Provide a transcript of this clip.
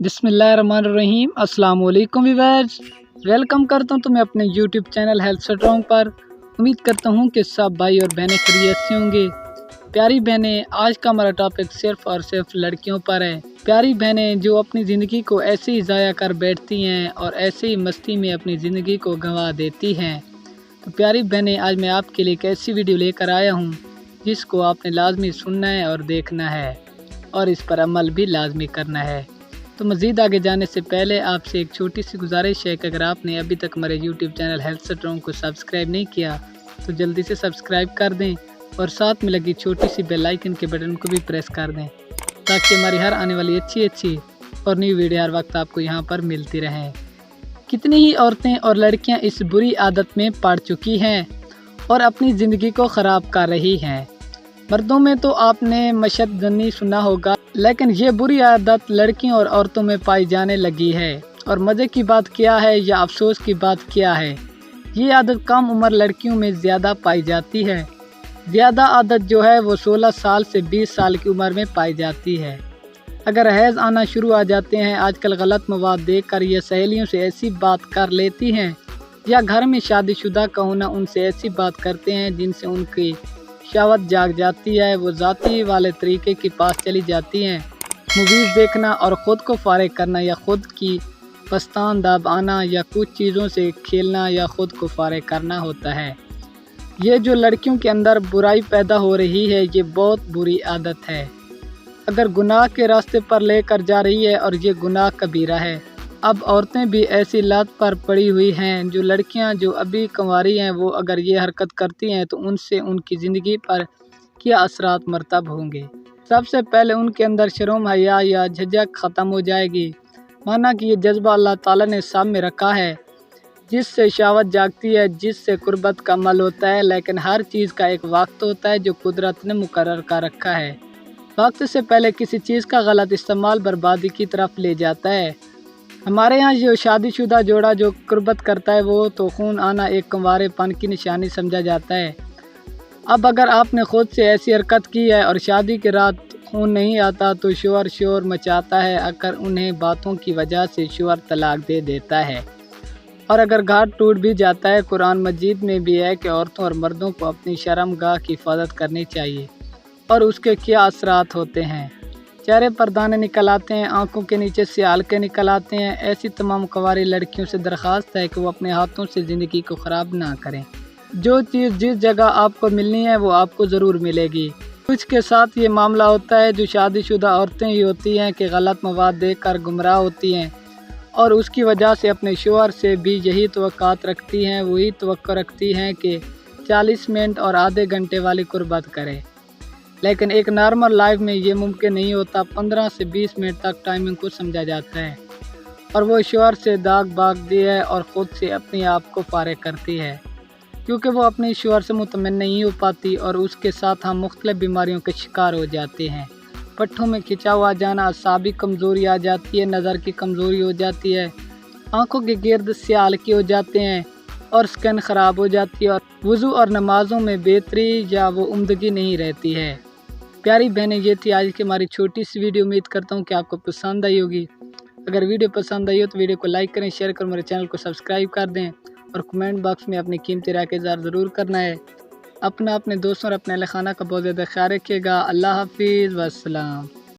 बिस्मिल्लाहिर्रहमानिर्रहीम। अस्सलाम वालेकुम व्यूअर्स, वेलकम करता हूँ तुम्हें अपने यूट्यूब चैनल हेल्थ स्ट्रॉन्ग पर। उम्मीद करता हूँ कि सब भाई और बहनें खैरियत से होंगे। प्यारी बहनें, आज का हमारा टॉपिक सिर्फ और सिर्फ लड़कियों पर है। प्यारी बहनें जो अपनी ज़िंदगी को ऐसे ही ज़ाया कर बैठती हैं और ऐसे ही मस्ती में अपनी ज़िंदगी को गंवा देती हैं। तो प्यारी बहनें, आज मैं आपके लिए एक ऐसी वीडियो लेकर आया हूँ जिसको आपने लाजमी सुनना है और देखना है और इस पर अमल भी लाजमी करना है। तो मज़ीद आगे जाने से पहले आपसे एक छोटी सी गुजारिश है कि अगर आपने अभी तक हमारे यूट्यूब चैनल हेल्थ स्ट्रॉन्ग को सब्सक्राइब नहीं किया तो जल्दी से सब्सक्राइब कर दें और साथ में लगी छोटी सी बेल आइकन के बटन को भी प्रेस कर दें ताकि हमारी हर आने वाली अच्छी और न्यू वीडियो हर वक्त आपको यहाँ पर मिलती रहें। कितनी ही औरतें और लड़कियाँ इस बुरी आदत में पड़ चुकी हैं और अपनी ज़िंदगी को ख़राब कर रही हैं। मर्दों में तो आपने मशदनी सुना होगा, लेकिन ये बुरी आदत लड़कियों और औरतों में पाई जाने लगी है। और मज़े की बात क्या है या अफसोस की बात क्या है, ये आदत कम उम्र लड़कियों में ज़्यादा पाई जाती है। ज़्यादा आदत जो है वो 16 साल से 20 साल की उम्र में पाई जाती है। अगर हैज़ आना शुरू आ जाते हैं, आजकल गलत मवाद देखकर ये सहेलियों से ऐसी बात कर लेती हैं या घर में शादीशुदा का होना उनसे ऐसी बात करते हैं जिनसे उनकी शहवत जाग जाती है। वो ज़ाती वाले तरीके के पास चली जाती हैं। मूवीज़ देखना और ख़ुद को फारिग करना या ख़ुद की पस्तान दबाना या कुछ चीज़ों से खेलना या ख़ुद को फारिग करना होता है। ये जो लड़कियों के अंदर बुराई पैदा हो रही है, ये बहुत बुरी आदत है। अगर गुनाह के रास्ते पर लेकर जा रही है और ये गुनाह कबीरा है। अब औरतें भी ऐसी लत पर पड़ी हुई हैं। जो लड़कियां जो अभी कुंवारी हैं वो अगर ये हरकत करती हैं तो उनसे उनकी ज़िंदगी पर क्या असरात मरतब होंगे। सबसे पहले उनके अंदर शर्म हया या झिझक ख़त्म हो जाएगी। माना कि ये जज्बा अल्लाह ताला ने सामने रखा है, जिससे शहवत जागती है, जिससे कुर्बत का अमल होता है। लेकिन हर चीज़ का एक वक्त होता है जो कुदरत ने मुकर्रर कर रखा है। वक्त से पहले किसी चीज़ का गलत इस्तेमाल बर्बादी की तरफ ले जाता है। हमारे यहाँ जो शादीशुदा जोड़ा जो कुर्बत करता है वो तो खून आना एक कुंवारेपन की निशानी समझा जाता है। अब अगर आपने खुद से ऐसी हरकत की है और शादी की रात खून नहीं आता तो शोर मचाता है। अगर उन्हें बातों की वजह से शोहर तलाक दे देता है और अगर घर टूट भी जाता है। कुरान मजीद में भी है कि औरतों और मर्दों को अपनी शर्मगाह की हिफाजत करनी चाहिए और उसके क्या असरात होते हैं। चेहरे पर दाने निकल आते हैं, आंखों के नीचे से हल्के निकल आते हैं। ऐसी तमाम कुंवारी लड़कियों से दरख्वास्त है कि वो अपने हाथों से ज़िंदगी को ख़राब ना करें। जो चीज़ जिस जगह आपको मिलनी है वो आपको ज़रूर मिलेगी। कुछ के साथ ये मामला होता है, जो शादीशुदा औरतें ही होती हैं कि गलत मवाद देखकर गुमराह होती हैं और उसकी वजह से अपने शोहर से भी यही तवक्कात रखती हैं, वही तवक्को रखती हैं कि 40 मिनट और आधे घंटे वाली कुर्बत करें। लेकिन एक नॉर्मल लाइफ में ये मुमकिन नहीं होता। 15 से 20 मिनट तक टाइमिंग को समझा जाता है और वो शोहर से दाग भागती है और ख़ुद से अपने आप को फारिग करती है, क्योंकि वो अपने शोहर से मुतमिन नहीं हो पाती और उसके साथ हम मुख्तलिफ बीमारियों के शिकार हो जाते हैं। पट्ठों में खिंचा हुआ जाना, असाबी कमज़ोरी आ जाती है, नज़र की कमज़ोरी हो जाती है, आँखों के गिर्द स्याह हल्के हो जाते हैं और स्किन ख़राब हो जाती है और वज़ू और नमाज़ों में बेहतरी या वो उम्दगी नहीं रहती है। प्यारी बहनें, ये थी आज की हमारी छोटी सी वीडियो। उम्मीद करता हूँ कि आपको पसंद आई होगी। अगर वीडियो पसंद आई हो तो वीडियो को लाइक करें, शेयर करें, मेरे चैनल को सब्सक्राइब कर दें और कमेंट बॉक्स में अपनी कीमती राय का इज़हार ज़रूर करना है। अपने दोस्तों और अपने अहल खाना का बहुत ज़्यादा ख्याल रखिएगा। अल्लाह हाफिज़, वस्सलाम।